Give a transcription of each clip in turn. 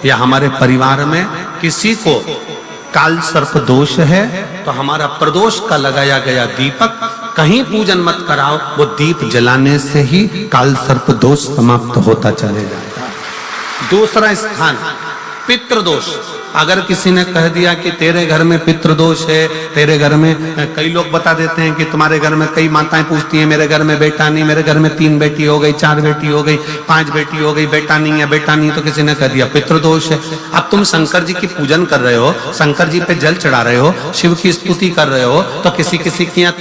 या हमारे परिवार में किसी को काल सर्प दोष है तो हमारा प्रदोष का लगाया गया दीपक कहीं पूजन मत कराओ, वो दीप जलाने से ही काल सर्प दोष समाप्त होता चले जाता है। दूसरा स्थान पितृदोष। अगर किसी ने कह दिया कि तेरे घर में पितृदोष है, तेरे घर में, कई लोग बता देते हैं कि तुम्हारे घर में, कई माताएं पूछती हैं मेरे घर में बेटा नहीं, मेरे घर में 3 बेटी हो गई, 4 बेटी हो गई, 5 बेटी हो गई, बेटा नहीं है, बेटा नहीं, तो किसी ने कह दिया पितृदोष है। अब तुम शंकर जी की पूजन कर रहे हो, शंकर जी पे जल चढ़ा रहे हो, शिव की स्तुति कर रहे हो, तो किसी किसी की यहाँ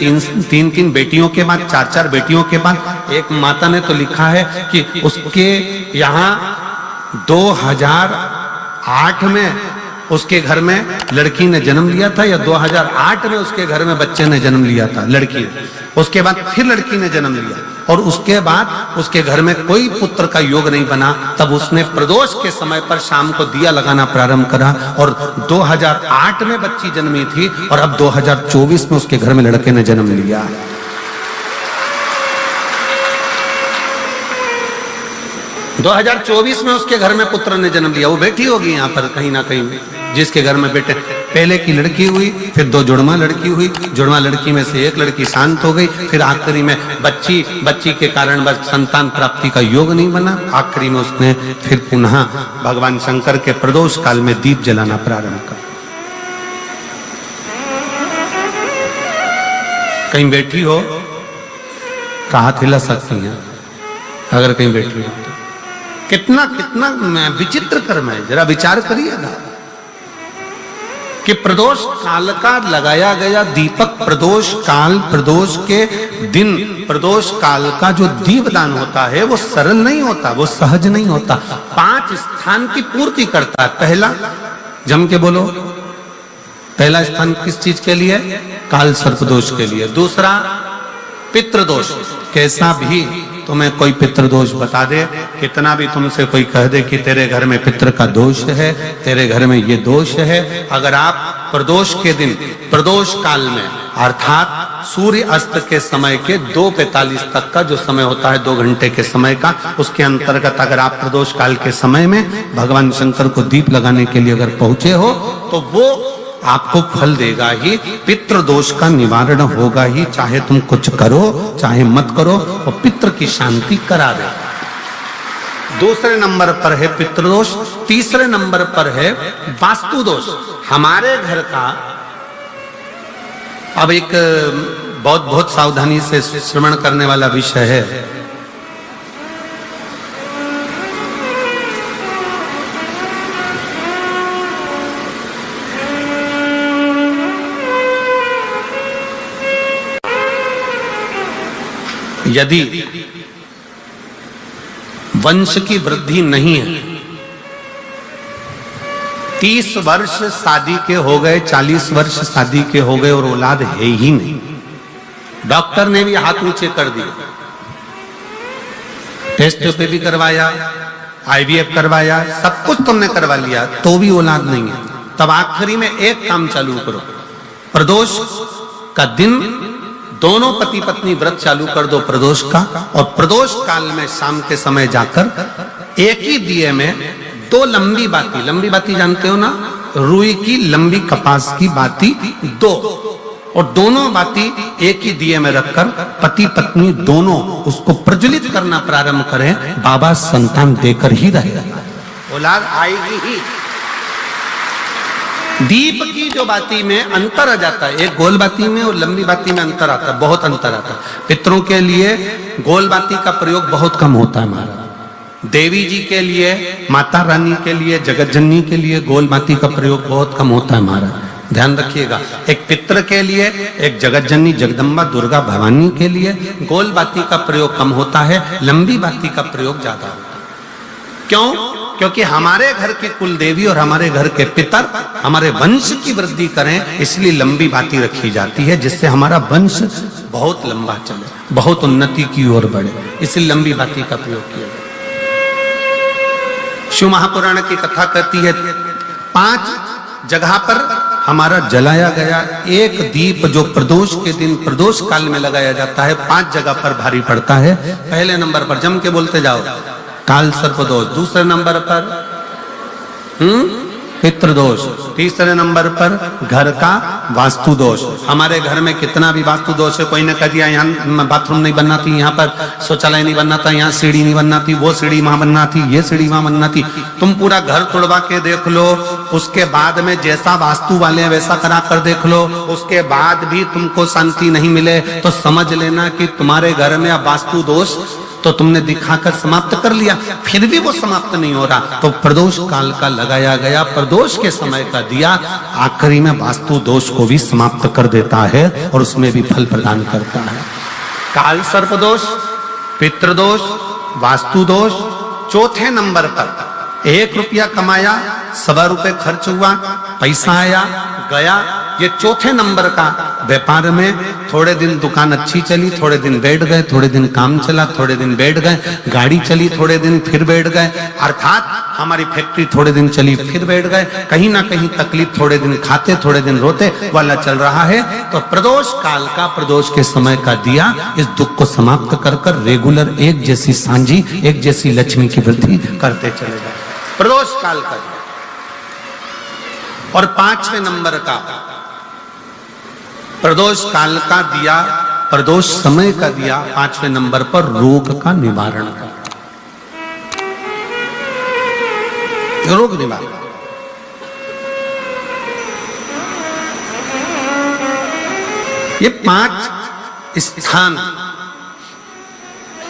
3 बेटियों के बाद, 4 बेटियों के बाद, एक माता ने तो लिखा है कि उसके यहाँ 2008 में उसके घर में लड़की ने जन्म लिया था, या 2008 में उसके घर में बच्चे ने जन्म लिया था, लड़की ने। उसके बाद फिर लड़की ने जन्म लिया और उसके बाद उसके घर में कोई पुत्र का योग नहीं बना। तब उसने प्रदोष के समय पर शाम को दिया लगाना प्रारंभ करा और 2008 में बच्ची जन्मी थी और अब 2024 में उसके घर में लड़के ने जन्म लिया। 2024 में उसके घर में पुत्र ने जन्म लिया, वो बेटी होगी यहाँ पर कहीं ना कहीं, जिसके घर में बेटे। पहले की लड़की हुई, फिर 2 जुड़वा लड़की हुई, जुड़वा लड़की में से एक लड़की शांत हो गई, फिर आखिरी में बच्ची के कारण बस संतान प्राप्ति का योग नहीं बना। आखिरी में उसने फिर पुनः भगवान शंकर के प्रदोष काल में दीप जलाना प्रारंभ कर। कहीं बैठी हो तो हाथ हिला सकती हैं, अगर कहीं बैठी हो तो। कितना विचित्र कर्म है, जरा विचार करिएगा कि प्रदोष काल का लगाया गया दीपक, प्रदोष काल, प्रदोष के दिन, प्रदोष काल का जो दीपदान होता है वो सरल नहीं होता, वो सहज नहीं होता। 5 स्थान की पूर्ति करता है। पहला, जम के बोलो, पहला स्थान किस चीज के लिए? काल सर्पदोष के लिए। दूसरा पितृदोष। कैसा भी तुम्हें कोई पितृदोष बता दे, कितना भी तुमसे कोई कह दे कि तेरे घर में पितृ का दोष है, तेरे घर में ये दोष है, अगर आप प्रदोष के दिन, प्रदोष काल में, अर्थात सूर्य अस्त के समय के 2:45 तक का जो समय होता है, 2 घंटे के समय का, उसके अंतर्गत अगर आप प्रदोष काल के समय में भगवान शंकर को दीप लगाने के लिए अगर पहुंचे हो तो वो आपको फल देगा ही, पितृदोष का निवारण होगा ही, चाहे तुम कुछ करो चाहे मत करो, और पितृ की शांति करा दे। दूसरे नंबर पर है पितृदोष। तीसरे नंबर पर है वास्तु दोष। हमारे घर का, अब एक बहुत सावधानी से श्रवण करने वाला विषय है। यदि वंश की वृद्धि नहीं है, 30 वर्ष शादी के हो गए, 40 वर्ष शादी के हो गए और औलाद है ही नहीं, डॉक्टर ने भी हाथ ऊंचे कर दिए, टेस्ट पे भी करवाया, IVF करवाया, सब कुछ तुमने करवा लिया, तो भी औलाद नहीं है, तब आखिरी में एक काम चालू करो, प्रदोष का दिन दोनों पति पत्नी व्रत चालू कर दो प्रदोष का, और प्रदोष काल में शाम के समय जाकर एक ही दिए में 2 लंबी बाती जानते हो ना, रुई की लंबी कपास की बाती 2, और दोनों बाती एक ही दिए में रखकर पति पत्नी दोनों उसको प्रज्वलित करना प्रारंभ करें, बाबा संतान देकर ही रहेगा, औलाद आएगी ही। दीप की जो बाती में अंतर आ जाता है, एक गोल बाती में और लंबी बाती में अंतर आता है, बहुत अंतर आता है। पितरों के लिए गोल बाती का प्रयोग बहुत कम होता है हमारा, देवी जी के लिए, माता रानी के लिए, जगत जननी के लिए गोल बाती का प्रयोग बहुत कम होता है हमारा, ध्यान रखिएगा। एक पितृ के लिए, एक जगत जननी जगदम्बा दुर्गा भवानी के लिए गोल बाती का प्रयोग कम होता है, लंबी बाती का प्रयोग ज्यादा होता है। क्यों? क्योंकि हमारे घर की कुल देवी और हमारे घर के पितर हमारे वंश की वृद्धि करें, इसलिए लंबी बाती रखी जाती है, जिससे हमारा वंश बहुत लंबा चले, बहुत उन्नति की ओर बढ़े, इसलिए लंबी बाती का प्रयोग किया जाए। शिव महापुराण की कथा कहती है 5 जगह पर हमारा जलाया गया एक दीप जो प्रदोष के दिन, प्रदोष काल में लगाया जाता है, 5 जगह पर भारी पड़ता है। पहले नंबर पर, जम के बोलते जाओ, काल सर्पदोष। दूसरे नंबर पर पितृदोष। तीसरे नंबर पर घर का वास्तु दोष। हमारे घर में कितना भी वास्तु दोष है, कोई ने कह दिया यहाँ बाथरूम नहीं बनना थी, यहाँ पर शौचालय नहीं बनना था, यहाँ सीढ़ी नहीं बनना थी, वो सीढ़ी वहां बनना थी, ये सीढ़ी वहां बनना थी। तुम पूरा घर तोड़वा के देख लो, उसके बाद में जैसा वास्तु वाले हैं वैसा करा कर देख लो, उसके बाद भी तुमको शांति नहीं मिले तो समझ लेना कि तुम्हारे घर में अब वास्तु दोष तो तुमने दिखाकर समाप्त कर लिया, फिर भी वो समाप्त नहीं हो रहा तो प्रदोष काल का लगाया गया प्रदोष के समय का दिया आखिरी में वास्तु दोष को भी समाप्त कर देता है और उसमें भी फल प्रदान करता है। काल सर्प दोष, पितृदोष, वास्तु दोष। चौथे नंबर पर 1 रुपया कमाया, 1.25 रुपए खर्च हुआ, पैसा आया गया। ये चौथे नंबर का व्यापार में थोड़े दिन दुकान अच्छी चली, थोड़े दिन बैठ गए, थोड़े दिन काम चला, थोड़े दिन बैठ गए, गाड़ी चली थोड़े दिन फिर बैठ गए, अर्थात हमारी फैक्ट्री थोड़े दिन चली फिर बैठ गए, कहीं ना कहीं तकलीफ, थोड़े दिन खाते थोड़े दिन रोते वाला चल रहा है। तो प्रदोष काल का, प्रदोष के समय का दिया इस दुख को समाप्त कर कर रेगुलर एक जैसी सांझी, एक जैसी लक्ष्मी की वृद्धि करते चले जाए। प्रदोष काल का दिया। और 5वें नंबर का प्रदोष काल का दिया, प्रदोष समय का दिया 5वें नंबर पर रोग का निवारण का, रोग निवारण। ये 5 स्थान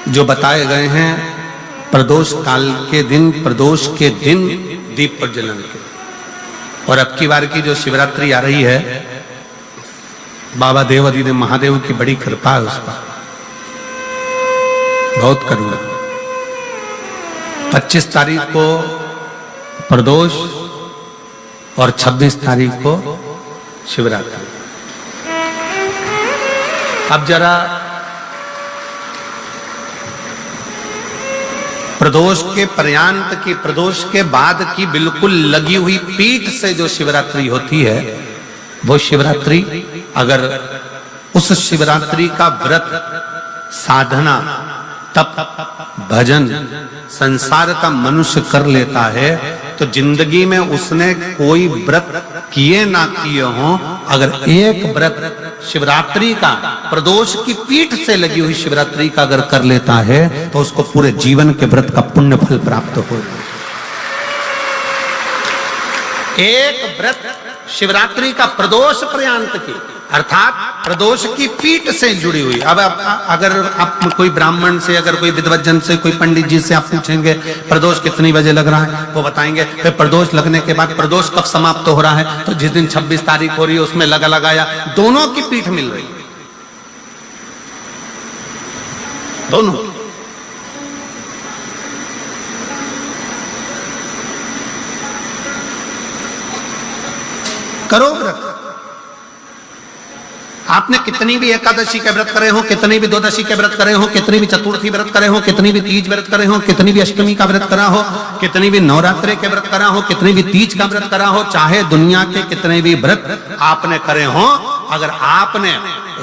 जो बताए गए हैं प्रदोष काल के दिन, प्रदोष के दिन दीप प्रज्वलन के। और अब की बार की जो शिवरात्रि आ रही है, बाबा देवाधिदेव महादेव की बड़ी कृपा है उस पर, बहुत करुणा। 25 तारीख को प्रदोष और 26 तारीख को शिवरात्रि। अब जरा प्रदोष के पर्यांत की, प्रदोष के बाद की बिल्कुल लगी हुई पीठ से जो शिवरात्रि होती है, वो शिवरात्रि अगर उस शिवरात्रि का व्रत, साधना, तप, भजन, संसार का मनुष्य कर लेता है तो जिंदगी में उसने कोई व्रत किए ना किए हो, अगर एक व्रत शिवरात्रि का, प्रदोष की पीठ से लगी हुई शिवरात्रि का अगर कर लेता है तो उसको पूरे जीवन के व्रत का पुण्य फल प्राप्त हो। एक व्रत शिवरात्रि का प्रदोष पर्यंत की, अर्थात प्रदोष की पीठ से जुड़ी हुई। अब अगर आप कोई ब्राह्मण से, अगर कोई विद्वज्जन से, कोई पंडित जी से आप पूछेंगे प्रदोष कितनी बजे लग रहा है, वो बताएंगे। फिर प्रदोष लगने के बाद प्रदोष कब समाप्त हो रहा है, तो जिस दिन 26 तारीख हो रही है उसमें लगाया, दोनों की पीठ मिल रही है, दोनों। करो व्रत। आपने कितनी भी एकादशी के व्रत करे हो, कितनी भी द्वादशी के व्रत करे हो, कितनी भी चतुर्थी व्रत करे हो, कितनी भी तीज व्रत करे हो, कितनी भी अष्टमी का व्रत करा हो, कितनी भी नवरात्रे के व्रत करा हो, कितनी भी तीज का व्रत करा हो, चाहे दुनिया के कितने भी व्रत आपने करे हो, अगर आपने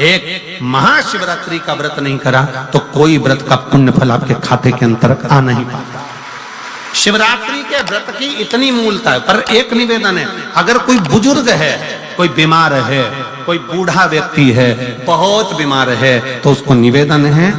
एक महाशिवरात्रि का व्रत नहीं करा तो कोई व्रत का पुण्य फल आपके खाते के अंतर्गत आ नहीं पाता। शिवरात्रि के व्रत की इतनी मूलता है। पर एक निवेदन है, अगर कोई बुजुर्ग है, कोई बीमार है, कोई बूढ़ा व्यक्ति है, बहुत बीमार है, तो उसको निवेदन है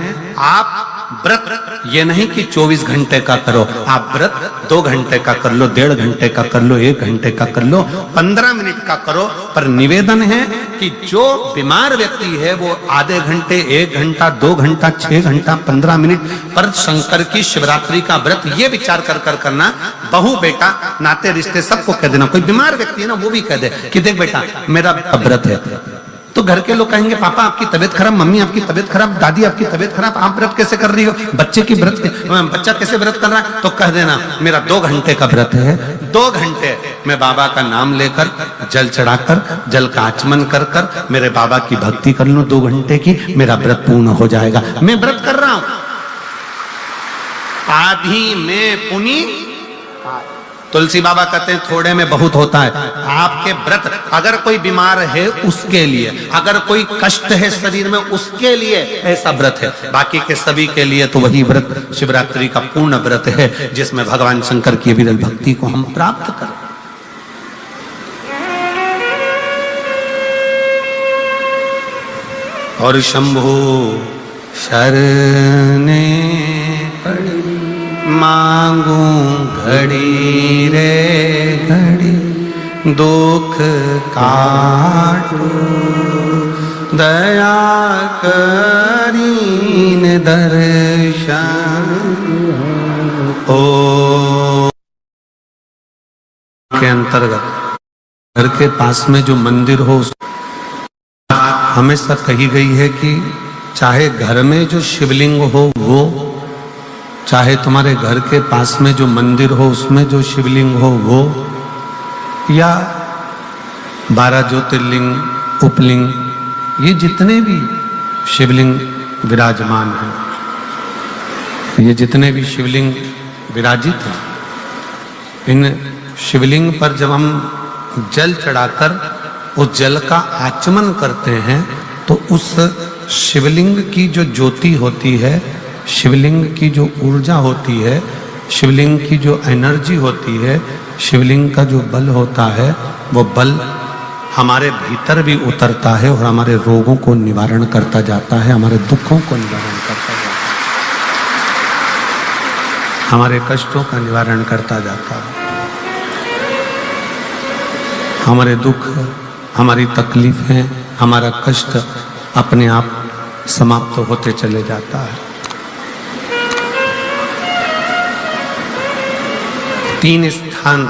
आप व्रत ये नहीं कि 24 घंटे का करो, आप व्रत 2 घंटे का कर लो, 1.5 घंटे का कर लो, 1 घंटे का कर लो, 15 मिनट का करो। पर निवेदन है कि जो बीमार व्यक्ति है वो आधे घंटे, 1 घंटा, 2 घंटा, 6 घंटा, 15 मिनट पर शंकर की शिवरात्रि का व्रत ये विचार कर करना। बहू बेटा नाते रिश्ते सबको कह देना। कोई बीमार व्यक्ति है ना, वो भी कह दे कि देख बेटा मेरा व्रत है। तो घर के लोग कहेंगे पापा आपकी तबीयत खराब, मम्मी आपकी तबीयत खराब, दादी आपकी तबीयत खराब, आप व्रत कैसे कर रही हो, बच्चे की व्रत, बच्चा कैसे व्रत कर रहा है, तो कह देना मेरा 2 घंटे का व्रत है, 2 घंटे मैं बाबा का नाम लेकर, जल चढ़ाकर, जल का आचमन कर कर मेरे बाबा की भक्ति कर लूं 2 घंटे की, मेरा व्रत पूर्ण हो जाएगा। मैं व्रत कर रहा हूं, आधी में पुनी तुलसी बाबा कहते हैं थोड़े में बहुत होता है। आपके व्रत अगर कोई बीमार है उसके लिए, अगर कोई कष्ट है शरीर में उसके लिए ऐसा व्रत है, बाकी के सभी के लिए तो वही व्रत शिवरात्रि का पूर्ण व्रत है जिसमें भगवान शंकर की विरल भक्ति को हम प्राप्त करें। और शंभु शरणे पड़ी मांगू घड़ी रे घड़ी, दुख काटो दया करीन दर्शन। ओ के अंतर्गत घर के पास में जो मंदिर हो, हमेशा कही गई है कि चाहे घर में जो शिवलिंग हो वो, चाहे तुम्हारे घर के पास में जो मंदिर हो उसमें जो शिवलिंग हो वो, या 12 ज्योतिर्लिंग, उपलिंग, ये जितने भी शिवलिंग विराजमान हैं, ये जितने भी शिवलिंग विराजित हैं, इन शिवलिंग पर जब हम जल चढ़ाकर उस जल का आचमन करते हैं तो उस शिवलिंग की जो ज्योति होती है, शिवलिंग की जो ऊर्जा होती है, शिवलिंग की जो एनर्जी होती है, शिवलिंग का जो बल होता है, वो बल हमारे भीतर भी उतरता है और हमारे रोगों को निवारण करता जाता है, हमारे दुखों को निवारण करता जाता है, हमारे कष्टों का निवारण करता जाता है। हमारे दुख, हमारी तकलीफें, हमारा कष्ट अपने आप समाप्त होते चले जाता है। 3 स्थान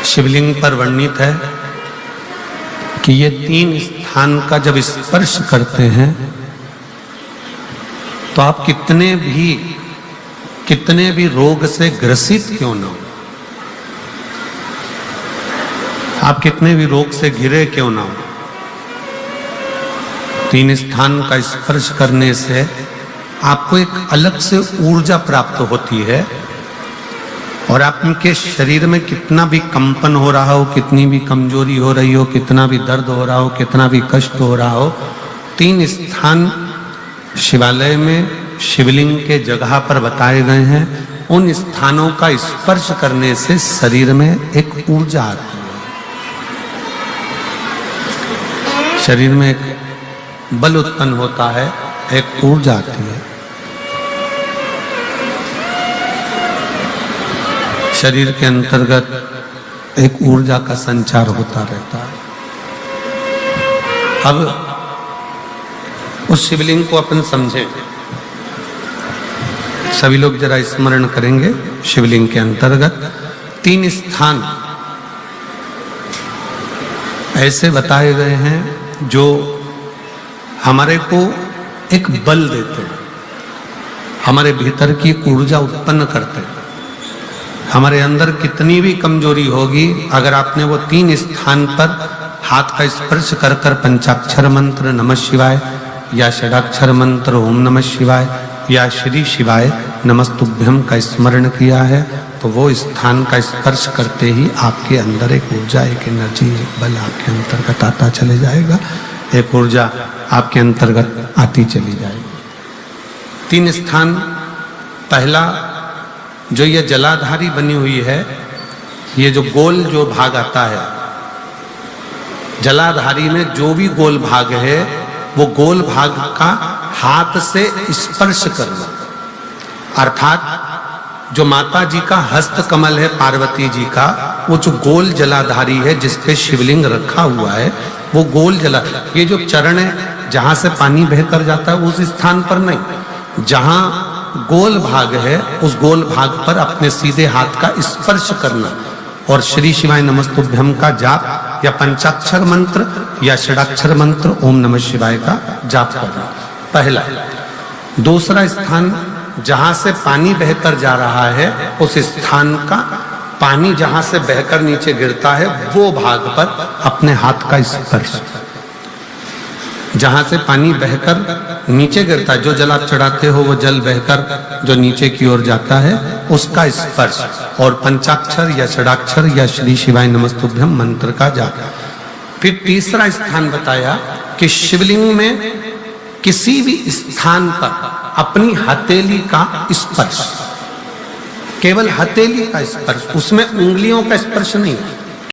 शिवलिंग पर वर्णित है कि ये 3 स्थान का जब स्पर्श करते हैं तो आप कितने भी रोग से ग्रसित क्यों ना हो, आप कितने भी रोग से घिरे क्यों ना हो, 3 स्थान का स्पर्श करने से आपको एक अलग से ऊर्जा प्राप्त होती है और आपके शरीर में कितना भी कंपन हो रहा हो, कितनी भी कमजोरी हो रही हो, कितना भी दर्द हो रहा हो, कितना भी कष्ट हो रहा हो, 3 स्थान शिवालय में शिवलिंग के जगह पर बताए गए हैं। उन स्थानों का स्पर्श करने से शरीर में एक ऊर्जा आती है, शरीर में एक बल उत्पन्न होता है, एक ऊर्जा आती है, शरीर के अंतर्गत एक ऊर्जा का संचार होता रहता है। अब उस शिवलिंग को अपन समझें, सभी लोग जरा स्मरण करेंगे। शिवलिंग के अंतर्गत 3 स्थान ऐसे बताए गए हैं जो हमारे को एक बल देते हैं, हमारे भीतर की ऊर्जा उत्पन्न करते हैं। हमारे अंदर कितनी भी कमजोरी होगी, अगर आपने वो 3 स्थान पर हाथ का स्पर्श कर कर पंचाक्षर मंत्र नमः शिवाय या षडाक्षर मंत्र ओम नमः शिवाय या श्री शिवाय नमस्तुभ्यम का स्मरण किया है, तो वो स्थान का स्पर्श करते ही आपके अंदर एक ऊर्जा, एक एनर्जी, एक बल आपके अंतर्गत आता चले जाएगा, एक ऊर्जा आपके अंतर्गत आती चली जाएगी। 3 स्थान, पहला जो ये जलाधारी बनी हुई है, ये जो गोल जो भाग आता है, जलाधारी में जो भी गोल भाग है वो गोल भाग का हाथ से स्पर्श करना, अर्थात जो माता जी का हस्त कमल है, पार्वती जी का, वो जो गोल जलाधारी है जिस पे शिवलिंग रखा हुआ है, वो गोल जला, ये जो चरण है जहां से पानी बहकर जाता है उस स्थान पर नहीं, जहां गोल भाग है उस गोल भाग पर अपने सीधे हाथ का स्पर्श करना और श्री शिवाय नमस्तुभ्यम का जाप या पंचाक्षर मंत्र या षडाक्षर मंत्र ओम नमः शिवाय का जाप करना, पहला। दूसरा स्थान, जहां से पानी बहकर जा रहा है उस स्थान का पानी जहां से बहकर नीचे गिरता है वो भाग पर अपने हाथ का स्पर्श, जहां से पानी बहकर नीचे गिरता है, जो जल आप चढ़ाते हो वो जल बहकर जो नीचे की ओर जाता है उसका स्पर्श, और पंचाक्षर या षडाक्षर या श्री शिवाय नमस्तुभ्यम मंत्र का जाप। फिर तीसरा स्थान बताया कि शिवलिंग में किसी भी स्थान पर अपनी हथेली का स्पर्श, केवल हथेली का स्पर्श, उसमें उंगलियों का स्पर्श नहीं,